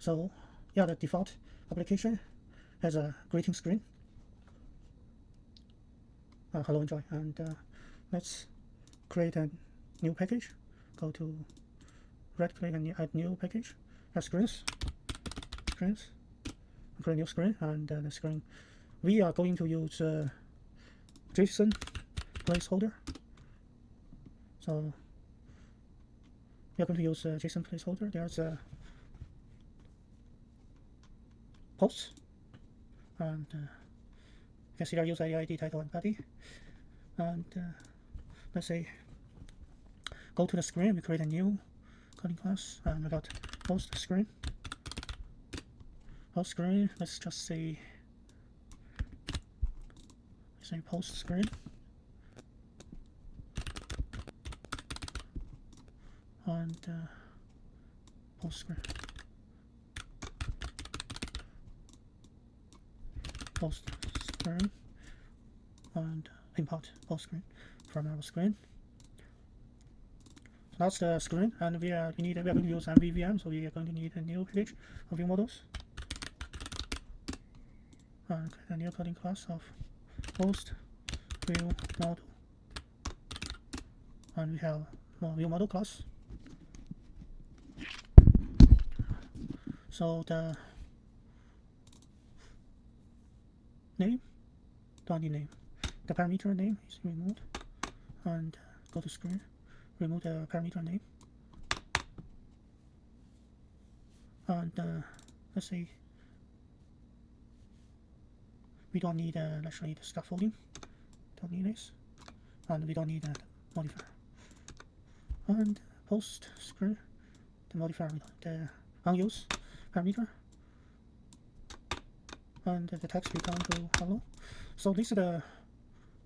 So yeah, the default application has a greeting screen. Hello, enjoy. And let's create a new package. Go to right click and add new package. Add screens. Create a new screen, and the screen we are going to use JSON placeholder. So we are going to use JSON placeholder. There's a post, and you can see our user ID, title, and body. And let's say go to the screen. We create a new Kotlin class, and we got post screen. Post screen. Let's just say post screen. And post screen. Post screen. And import post screen from our screen. So that's the screen, and we are going to use MVVM, so we are going to need a new package of view models. And create a new Kotlin class of post view model. And we have more view model class. So the name, don't need name. The parameter name is removed, and go to screen, remove the parameter name, and let's see, we don't need actually the scaffolding, don't need this, and we don't need the modifier, and post screen, the modifier, the unused parameter, and the text return to hello. So this is the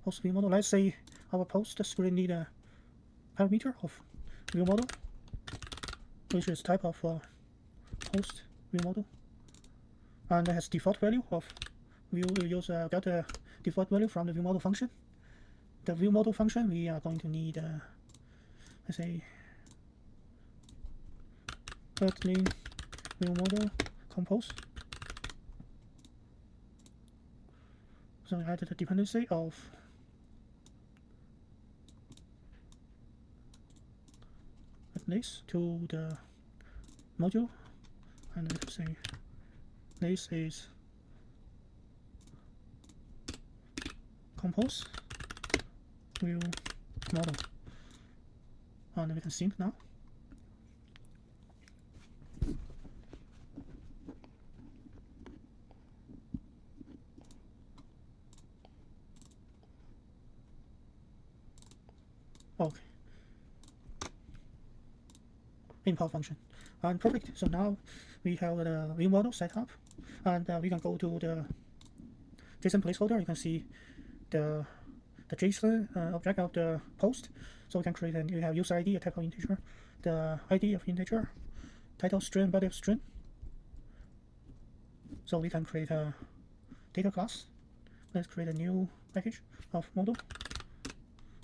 post view model. Let's say our post screen need a parameter of view model, which is type of post view model, and it has default value of view. We use get a default value from the view model function. The view model function we are going to need let's say Kotlin view model compose. So we added a dependency of this to the module, and let's say this is compose view model, and we can sync now. Okay. Import function, and perfect. So now we have the view model set up, and we can go to the JSON placeholder. You can see the JSON object of the post. So we can create we have user ID, a type of integer, the ID of integer, title string, body of string. So we can create a data class. Let's create a new package of model,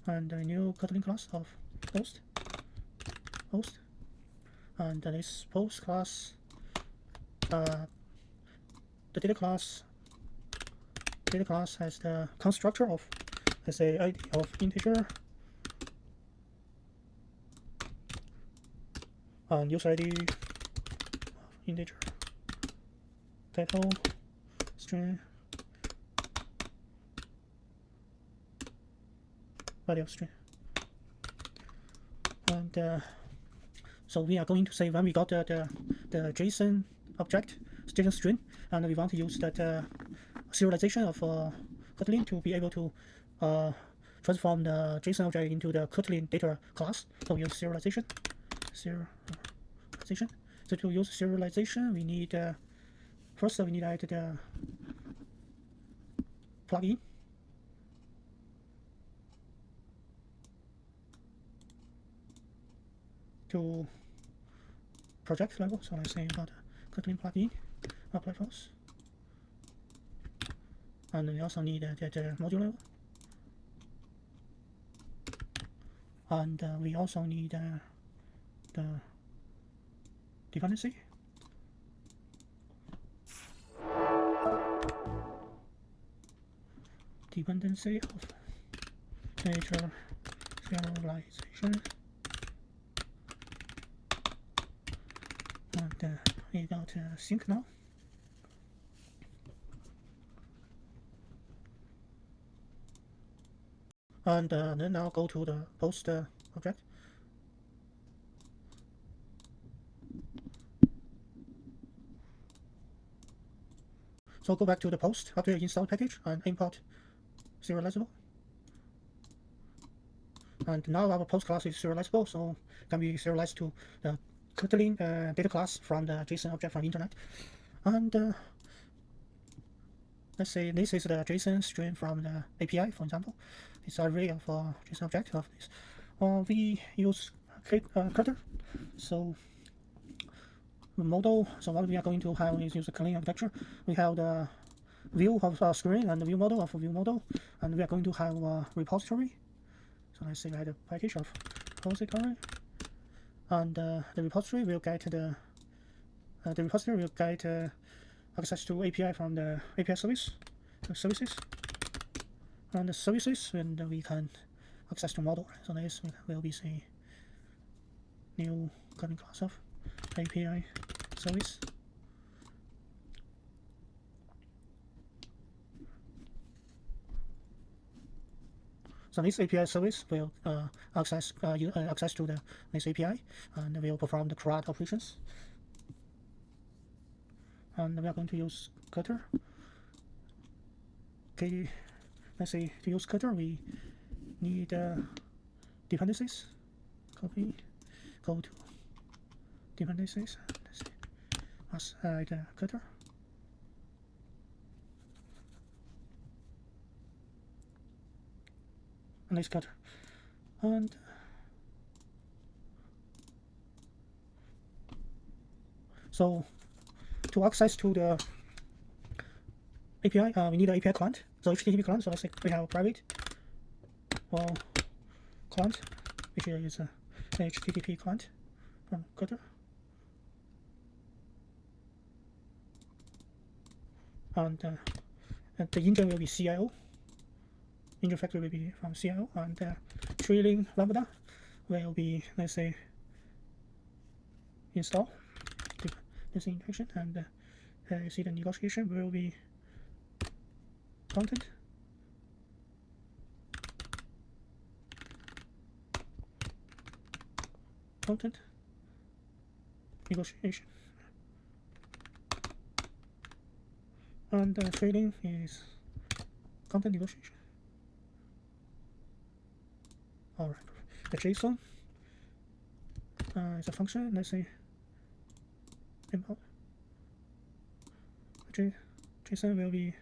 and a new Kotlin class of post, and this post class, the data class has the constructor of, let's say, ID of integer, and user ID of integer, title string, body of string. And so we are going to say when we got the JSON object, JSON string, and we want to use that serialization of Kotlin to be able to transform the JSON object into the Kotlin data class. So we use serialization. So to use serialization, we need first we need to add the plugin. To project level, so let's say about Kotlin plugin, apply false, and we also need the module level, and we also need the dependency, dependency of nature serialization, and we got sync now. And then now go to the post object. So go back to the post after you install the package and import serializable. And now our post class is serializable, so can be serialized to the Kotlin data class from the JSON object from internet. And let's say this is the JSON stream from the API, for example. This array of JSON object of this. We use Ktor. So the model. So what we are going to have is use the clean architecture. We have the view of screen and the view model of view model, and we are going to have a repository. So let's say I had a package of repository, and the repository will get access to API from the API services, and the services, and we can access to model. So this will be say new Kotlin class of API service. So this API service will access to this API, and will perform the Crud operations. And we are going to use Ktor. Okay, let's say to use Ktor, we need dependencies. Copy, go to dependencies. Let's see, add Ktor. And this Ktor. And so to access to the API, we need an API client. So HTTP client. So let's say we have a private client, which is a HTTP client from Ktor. And the engine will be CIO. Engine factory will be from CIO, and trailing lambda will be, let's say, install this injection, and you see the negotiation will be content, negotiation, and trading is content negotiation. All right, the JSON is a function. Let's say import. JSON will be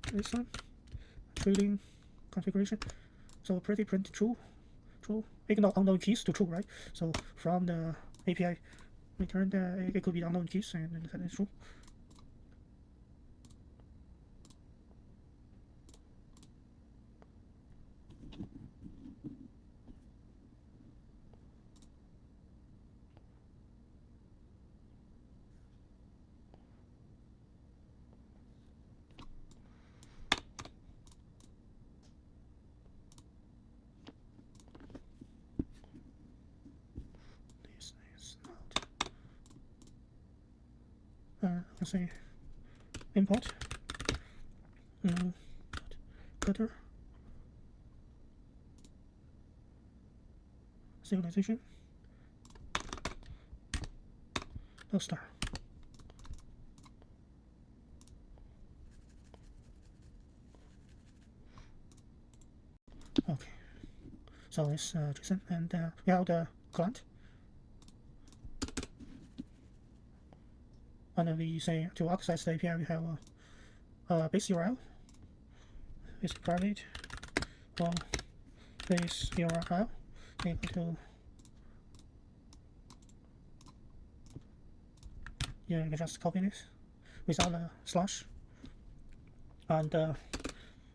JSON trading configuration. So pretty print true. Ignore unknown keys to true, right? So from the API return it could be unknown keys, and then set it true. Let's say import Ktor serialization star. Okay, so it's JSON, and we have the client. And then we say to access the API, we have a base URL, is private, base URL equal to, you can just copy this without a slash. And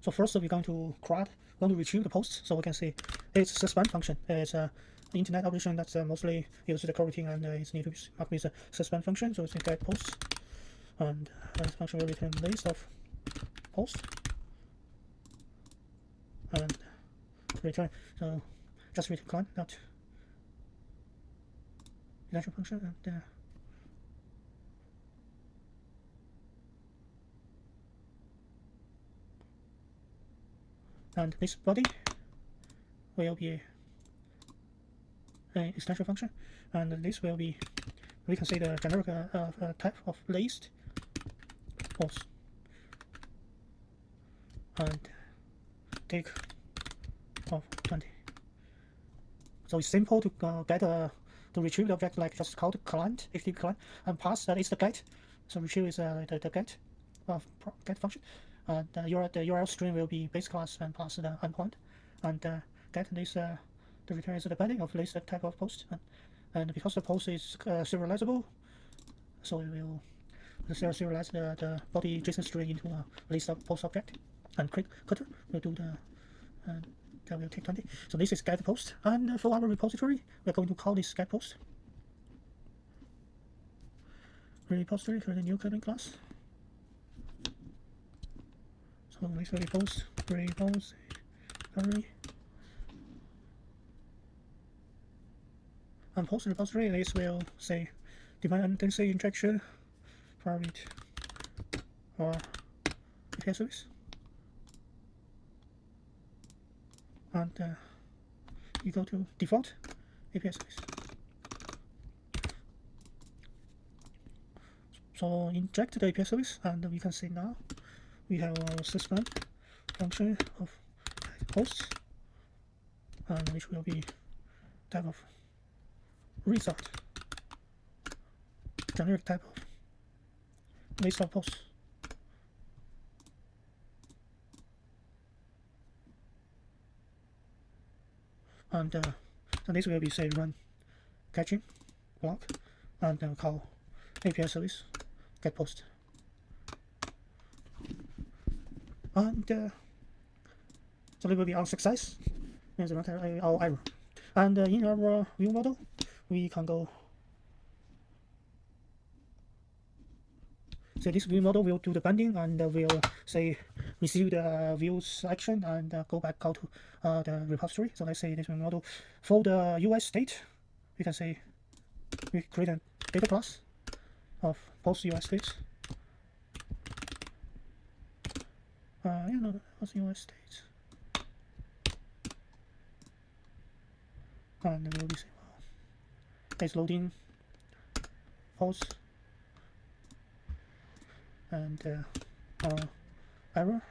so first we're going to Crud, going to retrieve the post, so we can see it's suspend function. It's a internet operation that's mostly used the coroutine, and it's need to be marked with a suspend function. So it's a get post, and this function will return list of posts. and return. So just return client, not eventual function, and this body will be an extension function, and this will be, we can say, the generic type of list post, and take of 20. So it's simple to get to retrieve the object, like just call the client, HTTP client, and pass that is the get. So retrieve is the get function, and the URL string will be base class and pass the endpoint, and get this the return is the padding of this type of post, and because the post is serializable, so we will serialize the body JSON string into a list of post object, and Ktor will do the that will take 20. So this is get post, and for our repository, we're going to call this get post. Repository, create a new Kotlin class. So this will be post repository, and post repository. This will say define dependency injection, private or API service, and you go to default API service. So inject the API service, and we can see now we have our system function of hosts, and which will be type of result, generic type of list of posts. And so this will be say run catching block, and call API service get post, and so it will be on success means not our error. And in our view model, we can go. So this view model will do the binding, and will say receive the view selection and go back out to the repository. So let's say this view model for the US state, we can say we create a data class of post US states. Post US states, and we will be saying, well, it's loading post, and error.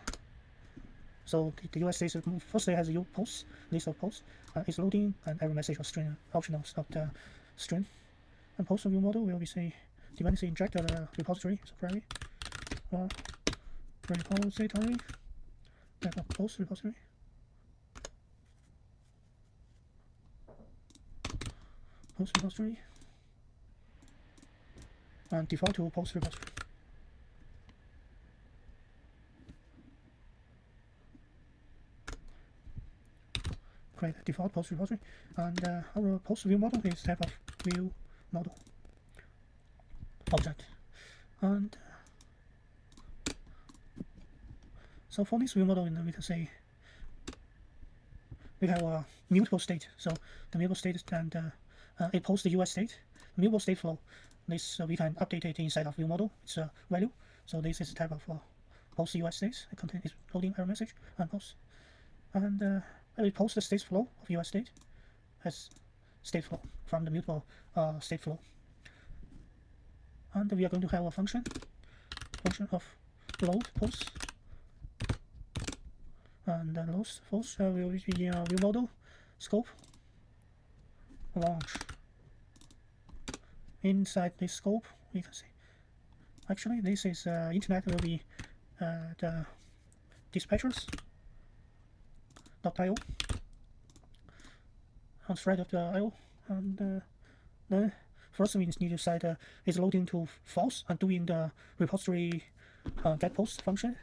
So the US states first state has a post list of posts, it's loading, and error message or string optionals of the string. And post view model will be say dependency inject the repository, so query or repository type of post repository, and default to post repository. Create a default post repository, and our post view model is type of view model object. And so for this view model, we can say we have a mutable state. So the mutable state, and it posts the US state, mutable state flow. This we can update it inside of view model. It's a value. So this is the type of post US states. It contains loading error message and post, and we post the state flow of US state as state flow from the mutable state flow. And we are going to have a function of load post, and load post will be view model scope launch. Inside this scope, we can see actually this is internet will be the dispatchers.io on thread of the IO, and then first we need to set is loading to false and doing the repository get post function,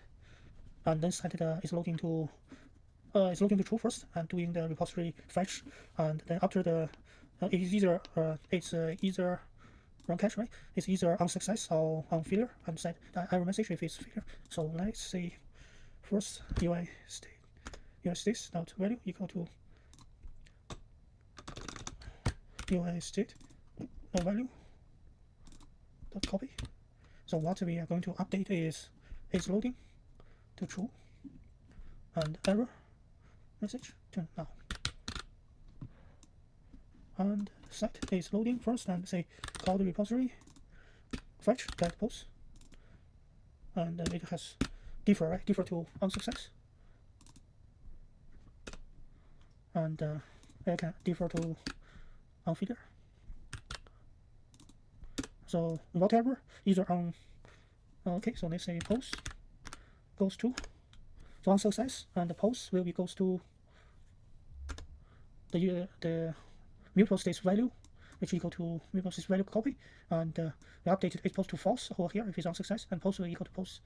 and then set is loading to true first and doing the repository fetch, and then after the it's either run catch, right? It's either on success or on failure, and set the error message if it's failure. So let's see first UI state USDate.value equal to USDate value dot copy. So what we are going to update is loading to true and error message to now. And set is loading first and say call the repository fetch that post, and it has defer, right? Defer to unsuccess, and it can defer to unfailure. So whatever either on okay, so let's say post goes to unsuccess, and the post will be goes to the mutable state's value, which equal to mutable state's value copy, and we updated it post to false over here if it's unsuccess, and post will equal to post,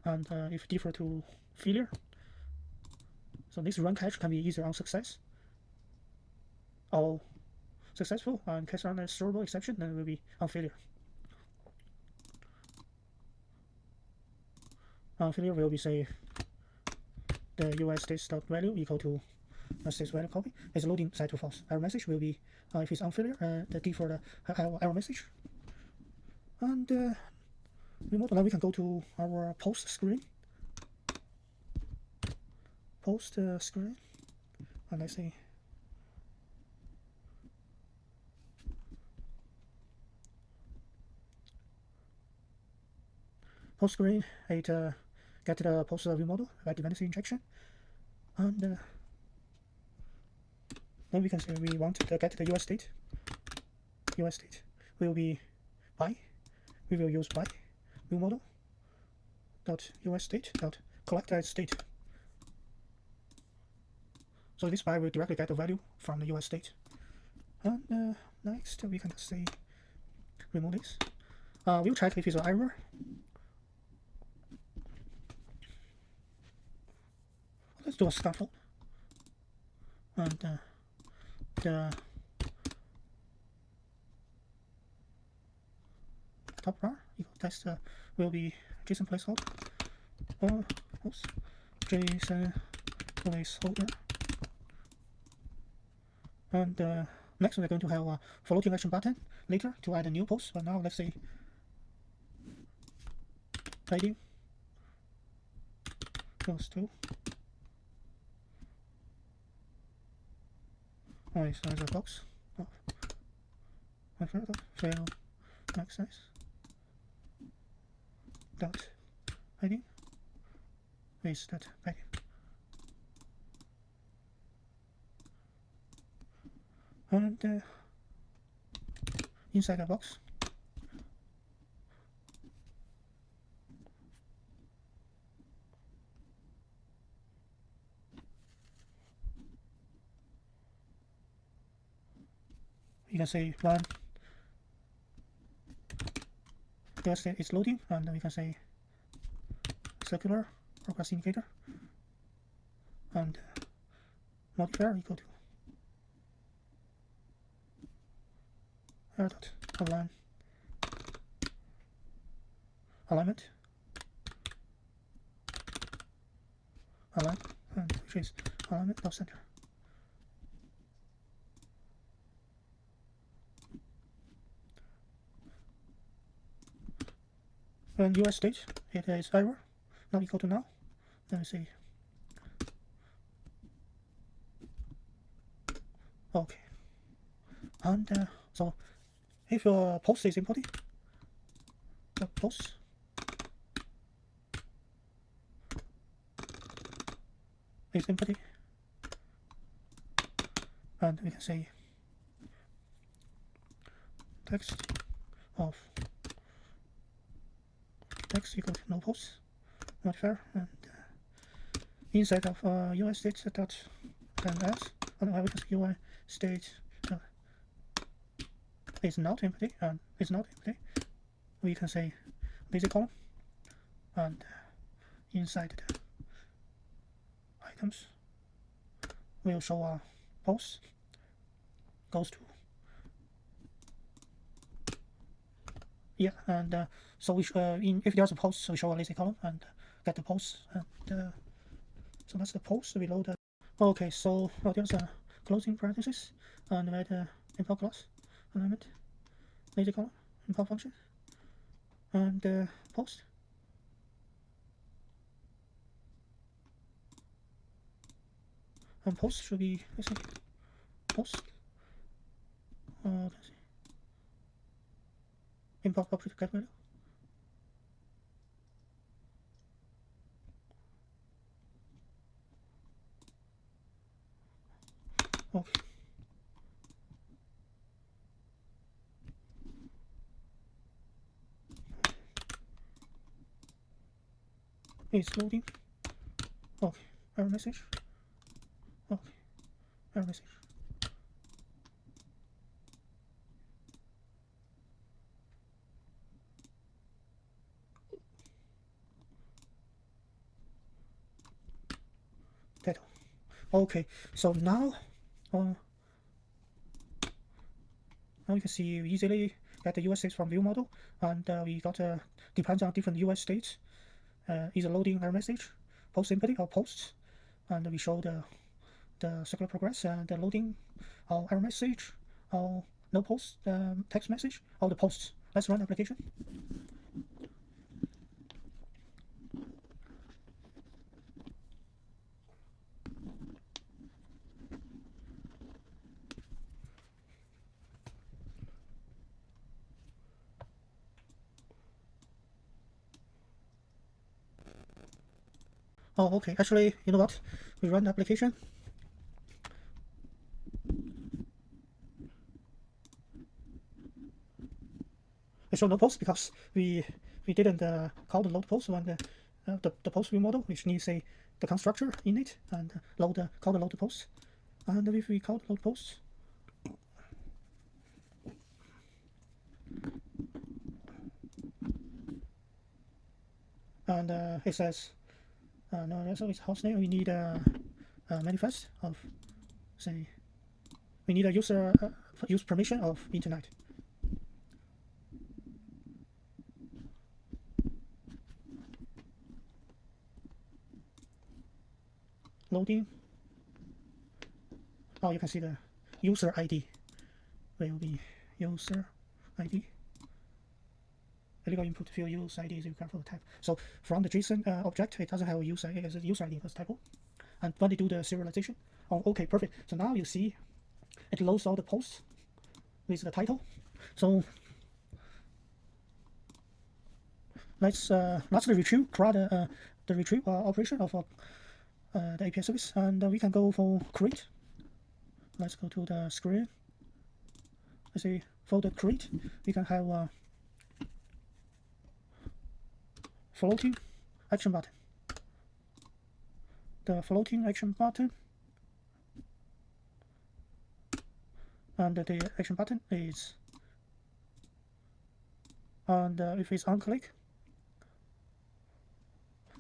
and if defer to failure. So this run catch can be either unsuccess or successful, and case on a servable exception, then it will be on failure. On failure will be say the US states.value equal to states value copy is loading set to false. Error message will be if it's on failure, the default error message. And now we can go to our post screen. Post screen, and I say post screen. It get the post view model by dependency injection, and then we can say we want to get the US state. US state will be by. We will use by view model dot US state dot collect as state. So this by will directly get the value from the US state. And next we can say remove this. We'll check if it's an error. Let's do a scaffold. And the top bar equal test will be JSON placeholder or JSON placeholder. And next we're going to have a floating action button later to add a new post. But now let's say ID goes to size of box of fail max size dot ID is that ID. And inside the box you can say one US state is loading, and we can say circular progress indicator and modifier equal to dot align alignment align, and which is alignment of center. And US state it is error not equal to now. Let me see. Okay, and so if your post is imported, the post is imported, and we can say text of text equal to no post modifier, and inside of UI state dot ms, otherwise we can UI state is not empty, and it's not empty. We can say basic column, and inside the items will show a post goes to and so we if there's a post, so we show a lazy column and get the post, and So that's the post. We load. Okay, so there's a closing parenthesis and write import class element, lazy column, import function, and post. And post should be, let's see, post. Let's see. Import property get value. Okay. It's loading. Okay. Error message. Okay. Error message. Title. Okay. So now you can see easily get the US states from view model, and we got depends on different US states. Either loading error message, post inputting or posts, and we show the circular progress and the loading or error message or no post text message or the posts. Let's run the application. Oh, okay. Actually, you know what? We run the application. It showed no post because we didn't call the load post when the post view model, which needs the constructor in it, and call the load post. And if we call the load post, and it says no, so it's host name. We need a manifest of, say, we need a user use permission of internet. Loading. Oh, you can see the user ID will be user ID. Illegal input field user ID is required for the type. So from the JSON object, it doesn't have a user ID, it's a user ID plus typo. And when they do the serialization, oh, okay, perfect. So now you see it loads all the posts with the title. So let's lastly retrieve Crud, the retrieve operation of the API service, and we can go for create. Let's go to the screen. Let's see, for the create, we can have floating action button. The floating action button, and the action button is, and if it's on click,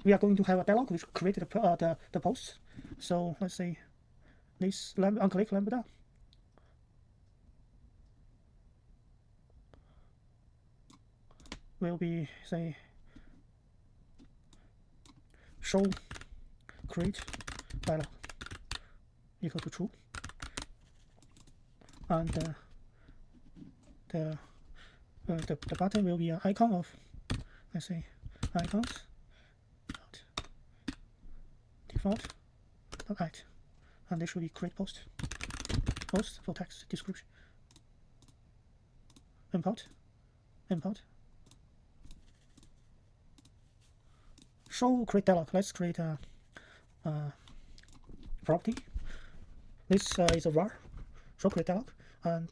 we are going to have a dialog which created the post. So let's say this on click lambda. Will be, say, show create dialog equal to true, and the button will be an icon of, let's say, icons default .add, and this should be create post for text description. Import show create dialog. Let's create a property. This is a var show create dialog, and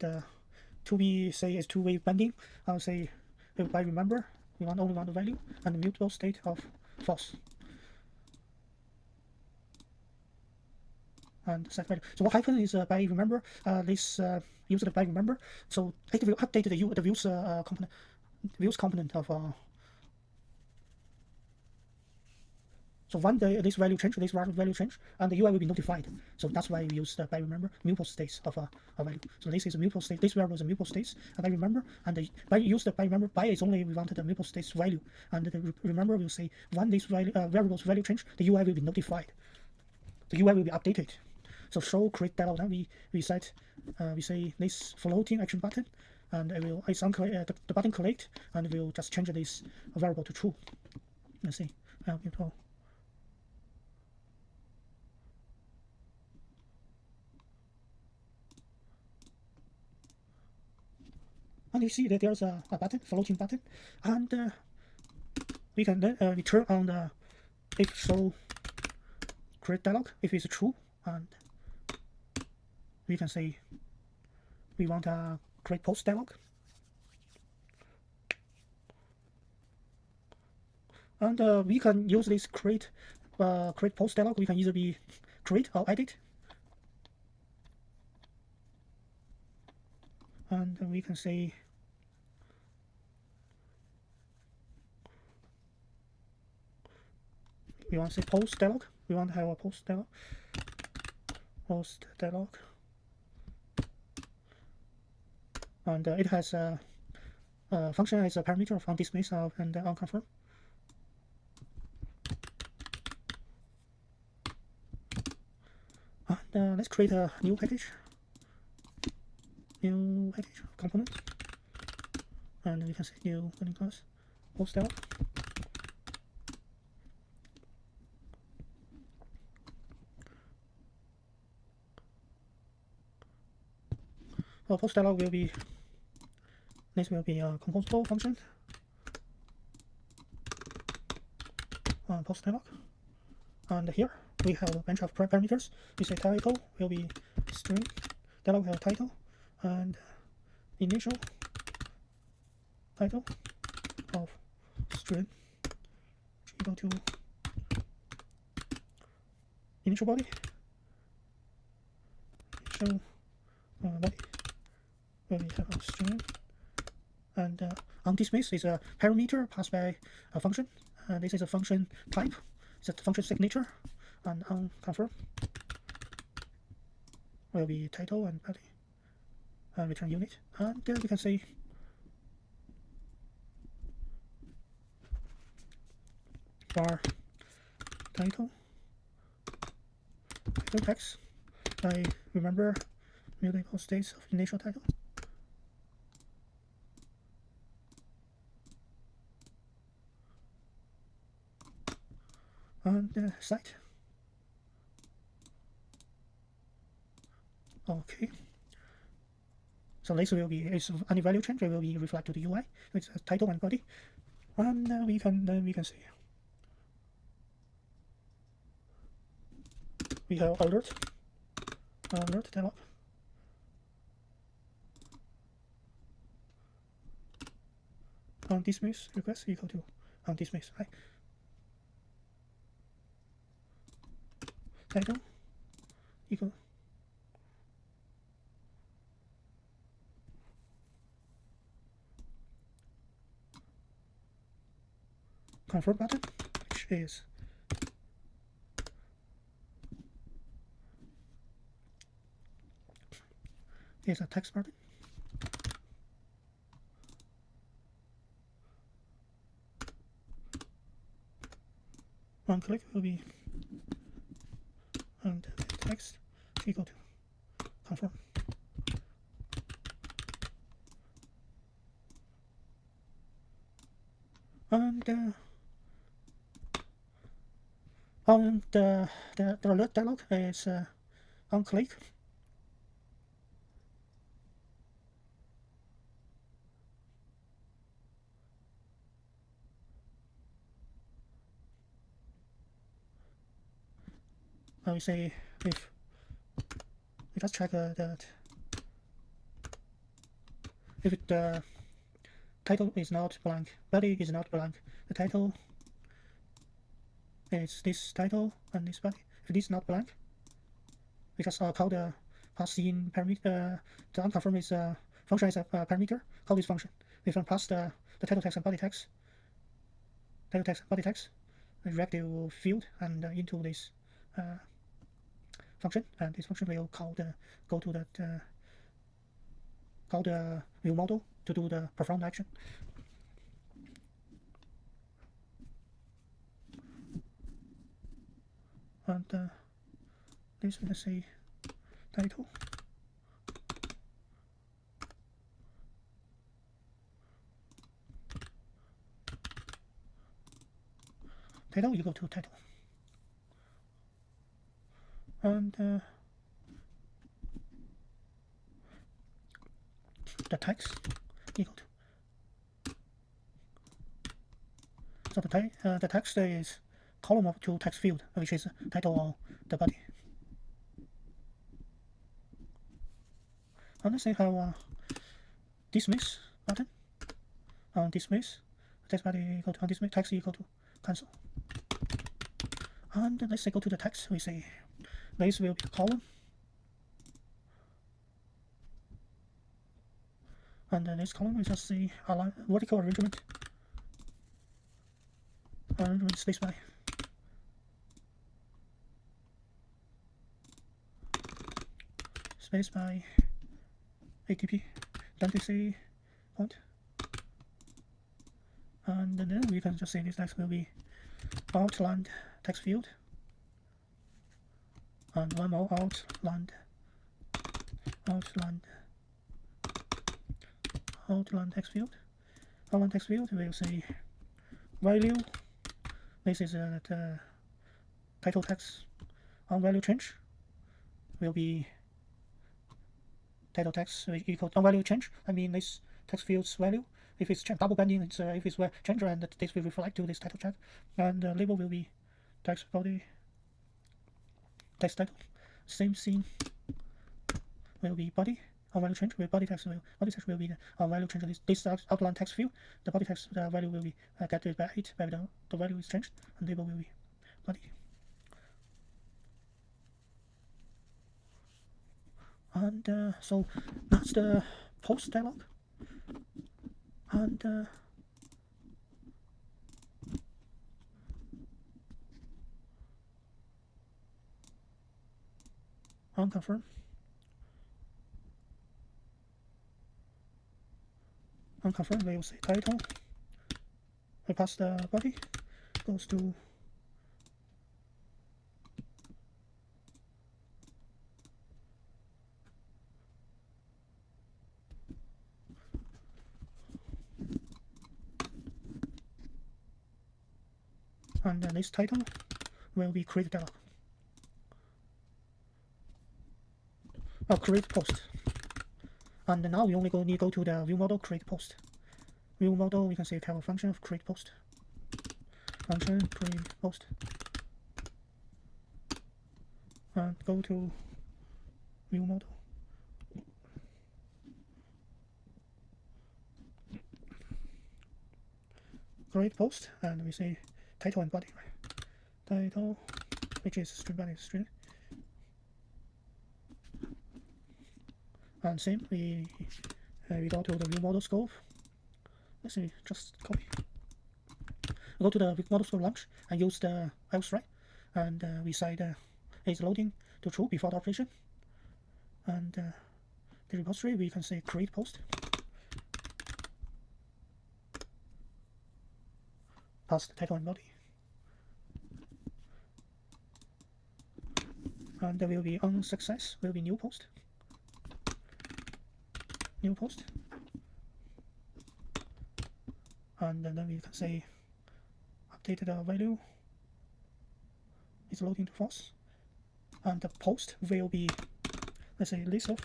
to be, say, is two-way binding. I'll say by remember we only want the value and the mutable state of false. And set value. So what happens is by remember, this user the by remember, so it will update the views component of so when this value change, this value change, and the UI will be notified. So that's why we use the by remember mutable states of a value. So this is a mutable state. This variable is a mutable states, and by remember, and by use the by remember, by is only we wanted the mutable states value, and the remember will say when this value variable's value change, the UI will be notified. the UI will be updated. So show create dialog. Then we set we say this floating action button, and it's on the button collect, and we'll just change this variable to true. Let's see. And you see that there's a button, floating button, and we can then we turn on the if show create dialog if it's true, and we can say we want a create post dialog, and we can use this create post dialog. We can either be create or edit, and we can say we want to say post dialog. We want to have a post dialog. And it has a function as a parameter of onDismiss and onConfirm. And let's create a new package component, and we can say new building class post dialog. Post dialog will be this will be a composable function. Post dialog, and here we have a bunch of parameters. We say title will be string, dialog will have title, and initial title of string equal to initial body, initial body will be have a string, and onDismiss is a parameter passed by a function. This is a function type. It's a function signature, and onConfirm will be title and body, and return unit. And then we can say var title text. I remember mutable states of initial title. And site. Okay. So this will be any value change. It will be reflected to the UI. It's a title and body, and we can see we have alert dialog. onDismiss request equal to onDismiss, right? Title equal confirm button, which is a text button. One click will be and text equal to confirm. And on the alert dialog is on click. I will say if we just check that if the title is not blank, body is not blank, the title is this title and this body. If it is not blank, we just call the pass in parameter. The onConfirm is function as a parameter. Call this function. We can pass the title text and body text, directive field, and into this function, and this function will call the view model to do the performed action. And this we can say title. Title equal to title. And the text equal to. So the text is column of two text field, which is title or the body. And let's say have a dismiss button. On dismiss, text body equal to on dismiss, text equal to cancel. And let's say go to the text. We say this will be the column. And this column we just say align vertical arrangement. Arrangement space by. Space by ATP. Then we say point. And then we can just say this text will be outlined text field. And one more outlined text field. Outline text field will say value. This is the title text on value change will be title text equal on value change. I mean this text field's value. If it's double banding, it's if it's change, and this will reflect to this title chat. And the label will be text body, text title. Same scene will be body on value change. Body text will be the on value change. This outline text field. The body text value will be get by 8 by the value is changed, and label will be body. And so that's the post dialog. And unconfirm. Unconfirm, we will say title. We pass the body, goes to and then this title will be create dialog. Create post. And now we only need to go to the view model create post. View model, we can say have a function of create post. Function create post. And go to view model. Create post, and we say title and body. Title, which is string, body string. And same, we go to the view model scope. Let's see, just copy. We go to the view model scope launch and use the else right, and we say it's loading to true before the operation. And the repository we can say create post. Pass the title and body. And there will be on success will be new post. New post. And then we can say update the value. It's loading to false. And the post will be, let's say, list of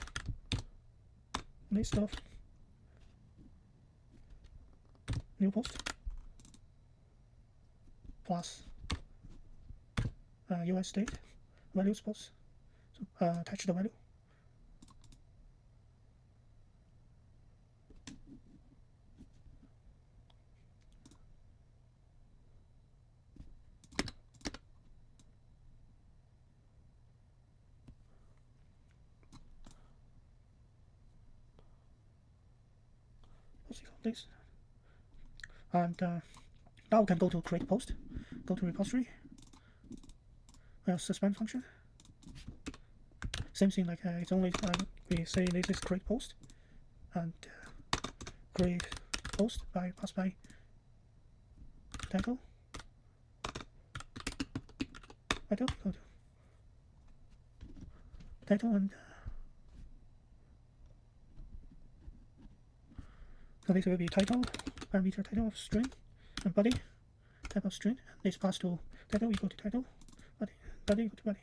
new post plus US state values post. So attach the value. This. And now we can go to create post, go to repository, suspend function. Same thing, like it's only we say this is create post, and create post by pass by title. title and so this will be title, parameter title of string, and body type of string. This pass to title equal to title, body equal to body.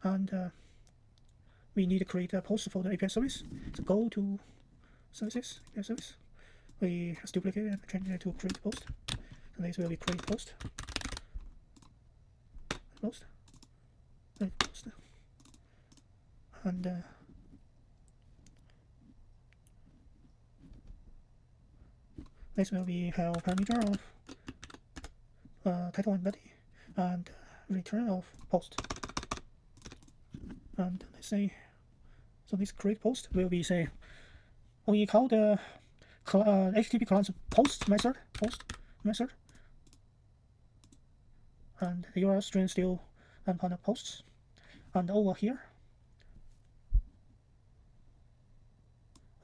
And we need to create a post for the API service. So go to services, API service. We just duplicate it and change it to create post. And this will be create post. Create post. And this will be have parameter of title and body, and return of post. And let's say, so this create post will be say, we call the HTTP client post method, and the URL string still and kind of posts. And over here,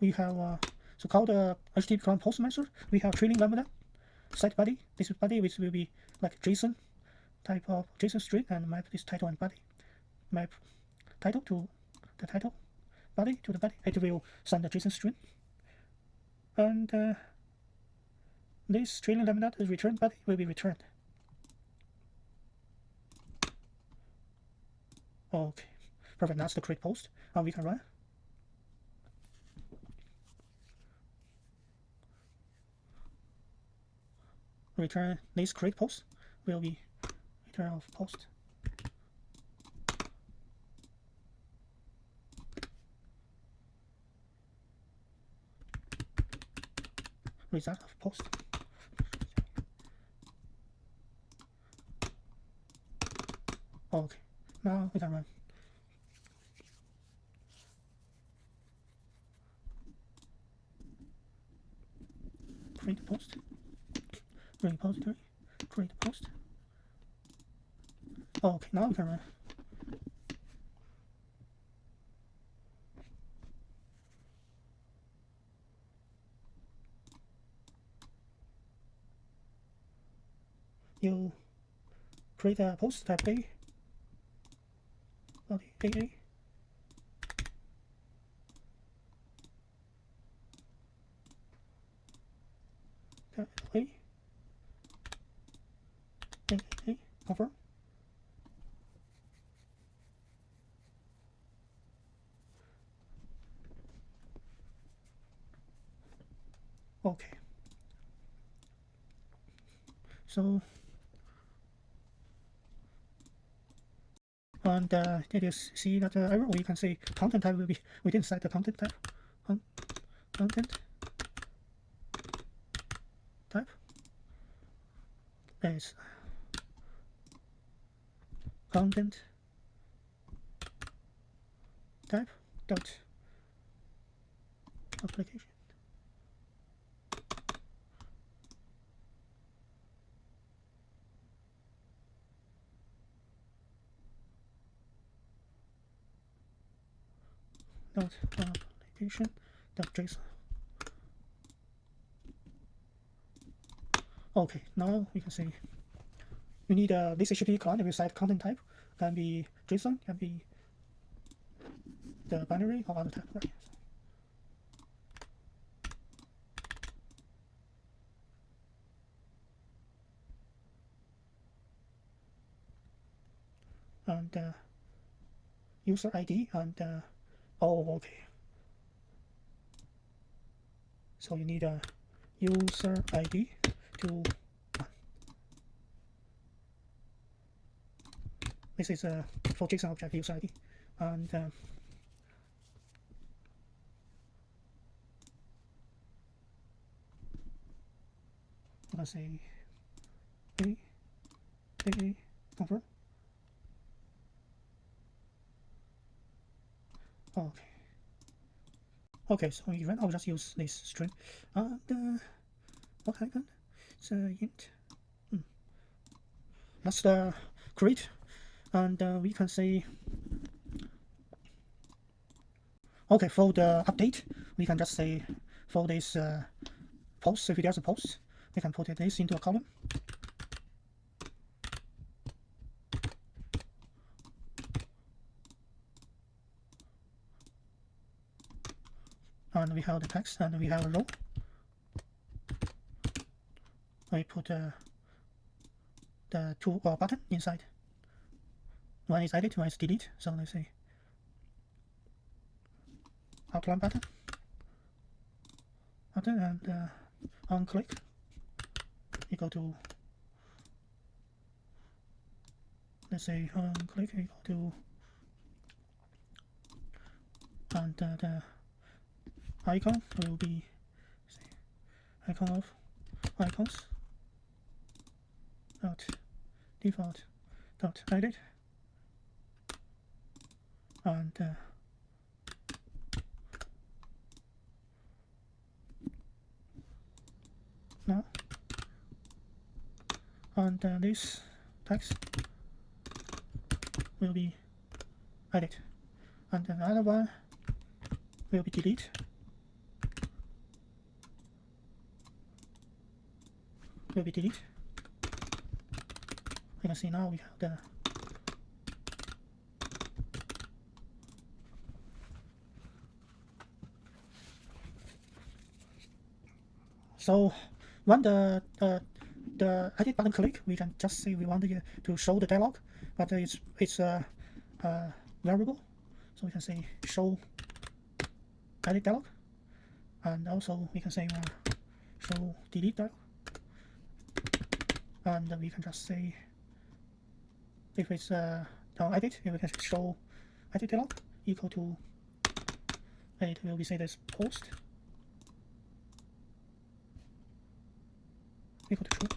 we have so called the HTTP client post method. We have trailing lambda set body. This body which will be like JSON type of JSON string, and map this title and body. Map title to the title, body to the body. It will send the JSON string. And this trailing lambda return body will be returned. Okay, perfect. That's the create post, and we can run. Return this create post will be return of post. Result of post. Okay, now we can run. Create post. Repository. Create post. Okay, now we can run. You create a post type A, body AA, type A, confirm. Okay. So and did you see that error? We can say content type will be, we didn't set the content type. Content type is content type dot application. Dot application dot JSON. Okay, now we can say we need this HTTP client will set content type, can be JSON, can be the binary or other type, right? And user ID and oh, okay. So you need a user ID to this is a for JSON object user ID, and I'm gonna say a confirm. Okay. Okay, so event, I'll just use this string. And what happened? So int. That's the create, and we can say. Okay, for the update, we can just say for this post, if there's a post, we can put this into a column. and we have the text, and we have a row. We put the two button inside. One is edit, one is delete. So let's say outline button, and on click equal to, let's say on click equal to, and the icon will be, say, icon of icons dot default dot edit, and now, and this text will be edit, and another one will be delete. Will be delete. You can see now we have the so when the edit button click, we can just say we want to show the dialog, but it's a variable, so we can say show edit dialog, and also we can say show delete dialog, and we can just say if it's on edit, we can show edit dialog equal to edit will be say this post equal to true,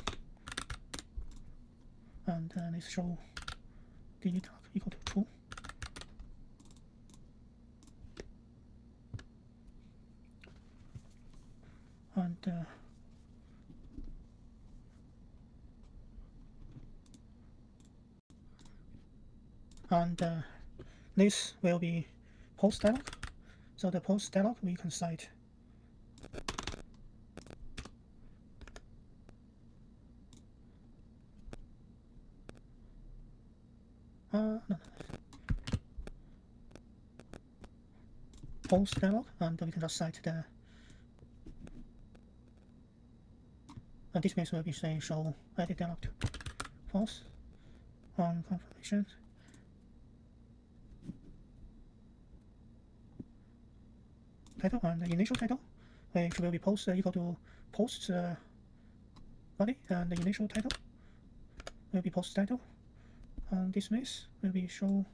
and let's show delete dialog equal to true. And this will be post dialog. So the post dialog we can cite no. Post dialog, and we can just cite the this means will be say show edit dialog to false on confirmation. Title and the initial title, which will be post equal to post body, and the initial title will be post title, and dismiss will be show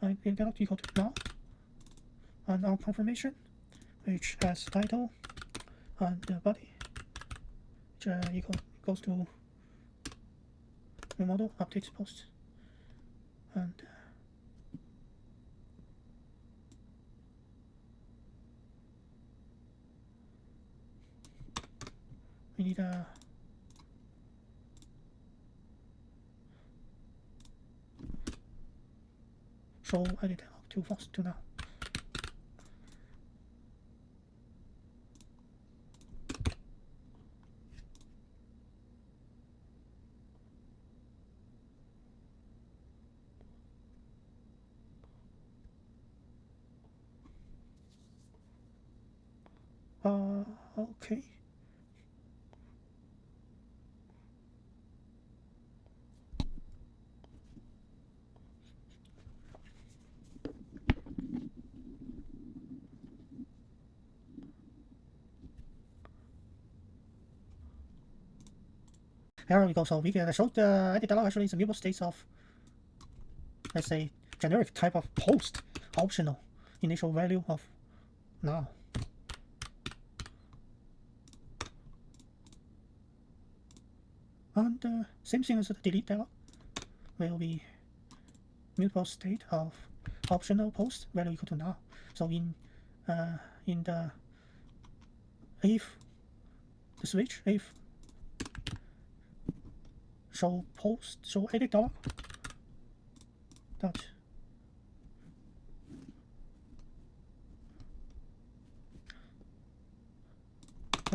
dialog equal to now, and on confirmation, which has title and the body, which goes to new model update post, and we need a show edit dialog to false to now. Okay. Here we go. So we can show the edit dialog actually is a mutable state of, let's say, generic type of post optional initial value of now. And same thing as the delete dialog will be mutable state of optional post value equal to now. So in the if the switch if show edit dialog dot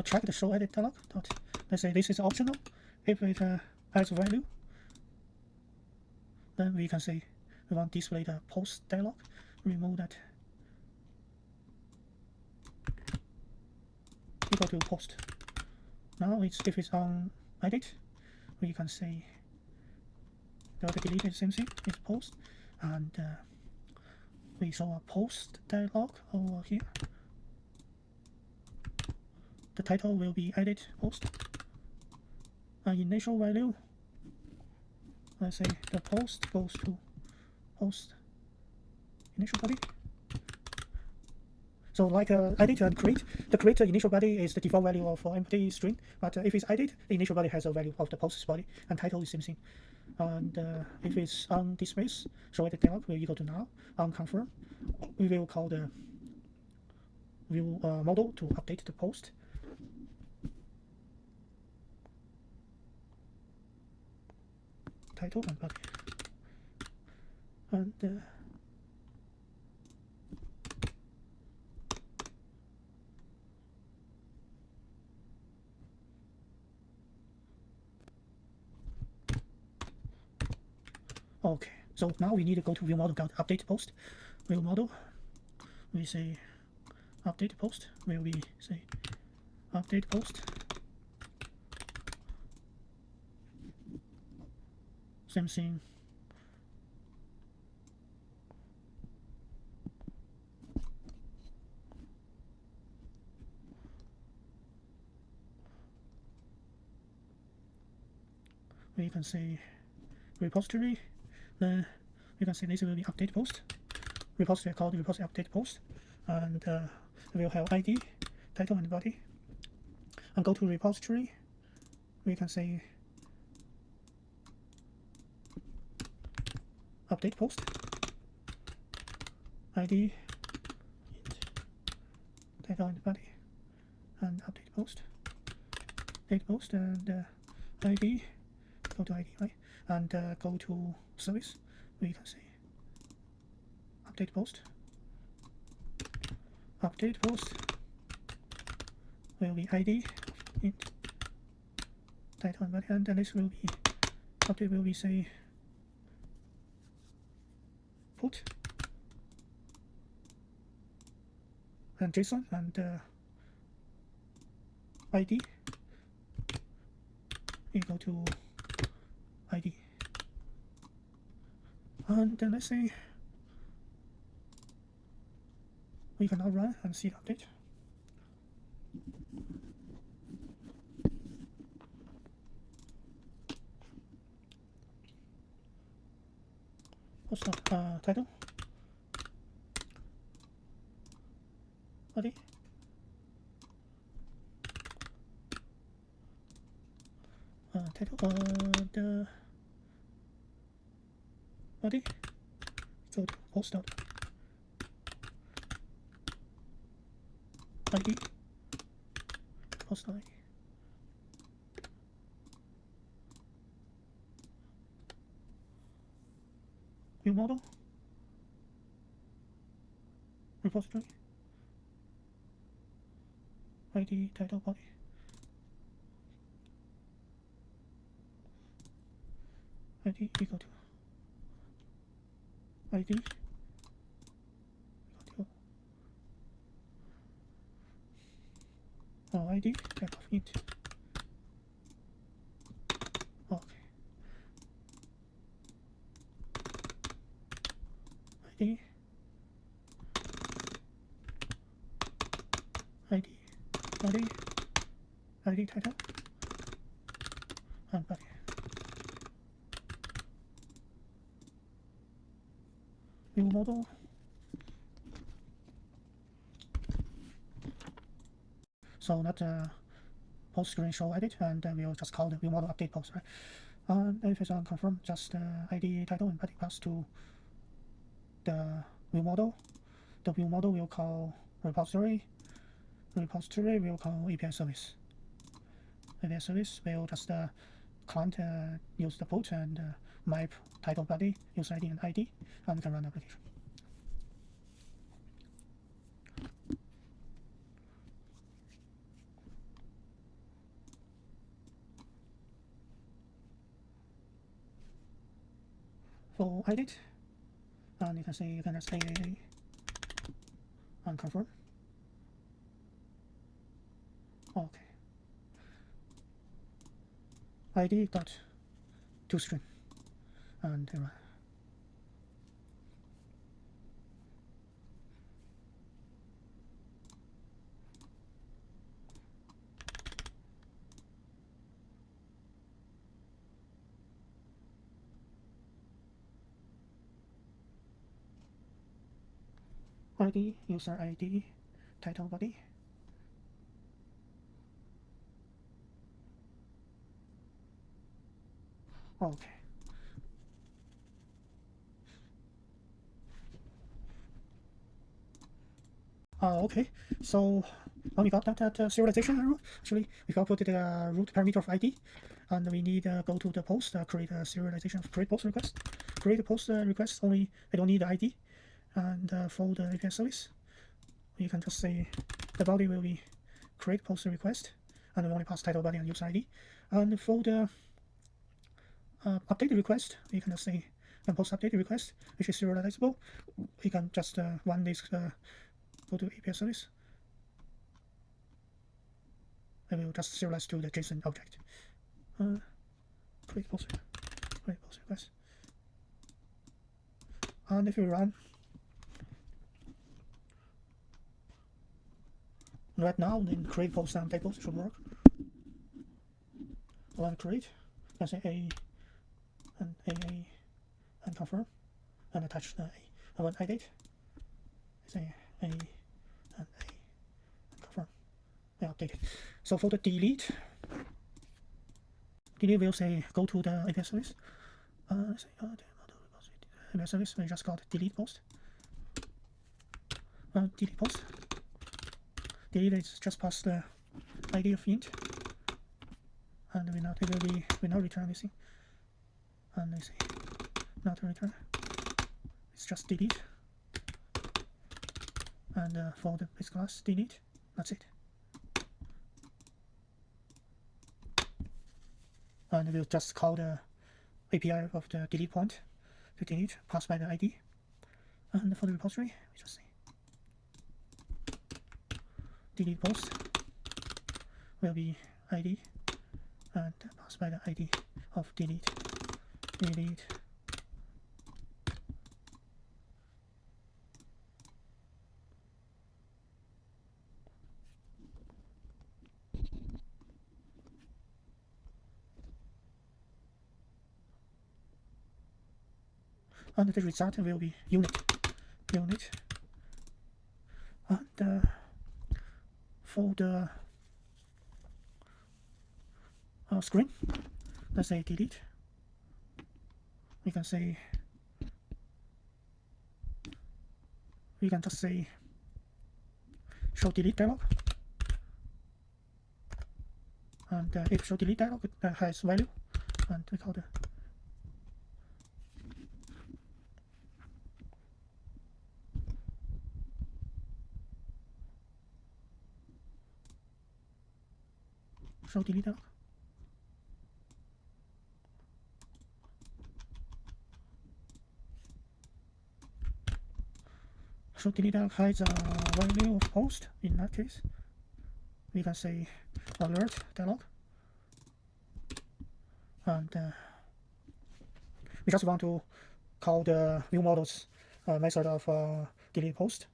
check the show edit dialog dot, let's say this is optional. If it has value, then we can say we want to display the post dialog. Remove that. go to post. Now if it's on edit, we can say the delete is same thing, it's post, and we saw a post dialog over here. The title will be edit post. An initial value, let's say the post goes to post initial body. So like edit and create, the create initial body is the default value of empty string, but if it's edit, the initial body has a value of the post body, and title is same thing. And if it's on displays, show it dialog will equal to now. On confirm, we will call the view model to update the post. Title and body. And okay, so now we need to go to view model update post. View model, we say update post, where we say update post. Same thing. We can say repository, then we can say this will be update post. Repository called repository update post, and we'll have ID, title, and body. And go to repository, we can say update post, ID, title, and body, and update post, date post, and ID. Go to ID, right? And go to service, we can say update post. Update post will be ID, int, title, and body, and then this will be update will be say put and JSON and ID equal to ID. And then let's say we can now run and see the update. What's that? Title, body, title, the body, so post dot ID, post ID. View model, repository, ID, title, body. ID equal to ID equal to ID type of int. Okay. ID body ID title and body. View model. So that post screen show edit, and then we'll just call the view model update post, right? And if it's on confirm, just ID title and body pass to the view model. The view model will call repository. Repository will call API service. API service will just client use the port and map title body, user ID and ID, and we can run the application. For edit, and you can say you can just AAA and confirm. Okay. ID dot toString and ID, user ID, title body. Okay. Okay, so when we got that serialization error, actually we got put the root parameter of ID, and we need go to the post, create a serialization of create post request. Create a post request only, we don't need the ID, and for the API service, you can just say the body will be create post request, and we only pass title body and user ID. And for the update request, you can just say post update request, which is serializable. You can just run this go to API service. I will just serialize to the JSON object. Create post request. And if you run right now, then create post and take post should work. Run create, can say A and AA and confirm, and attach the A. I want edit, say A and A and confirm. I update it. So for the delete will say go to the API service. Say API service. We just got delete post. Delete post. Delete is just pass the ID of int, and we not return anything. And I say not return. It's just delete. And for the base class delete. That's it. And we'll just call the API of the delete point to delete, pass by the ID. And for the repository, we just say delete post will be ID and pass by the ID of delete. And the result will be unit. And for the screen, let's say delete. We can just say show delete dialog. And if show delete dialog has value, and we call the show delete dialog. Show delete dialog hides a value of post. In that case, we can say alert dialog, and we just want to call the new models method of delete post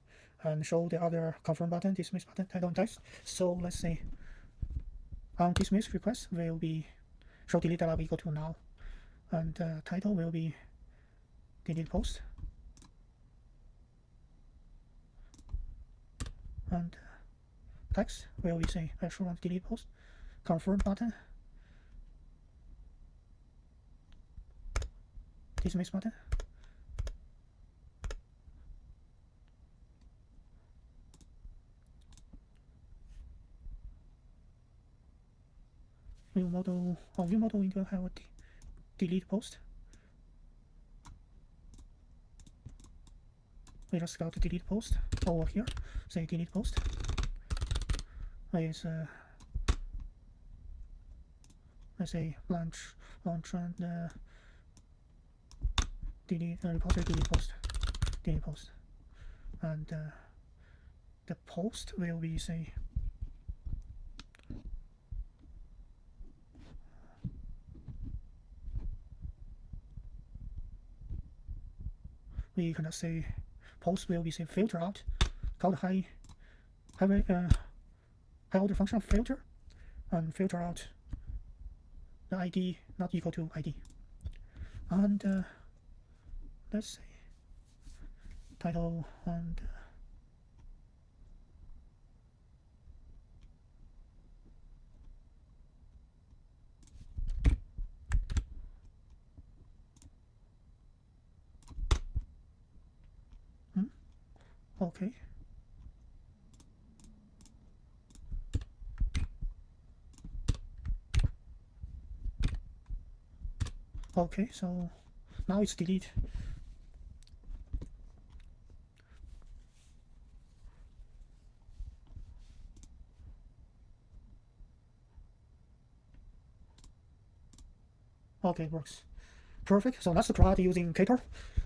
and show the other confirm button, dismiss button, title and text. So let's say on dismiss request will be show delete dialog equal to now, and title will be delete post, and text will be say I show want delete post, confirm button, dismiss button. View model will have a delete post. We just got the delete post over here. Say delete post is I say launch and delete repository delete post, and the post will be say we cannot say post will be say filter out called high order function filter and filter out the ID not equal to ID. And let's say title and okay. Okay, so now it's delete. Okay, it works. Perfect. So that's the Crud using Ktor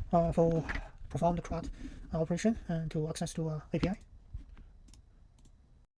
for perform the Crud operation and to access to API.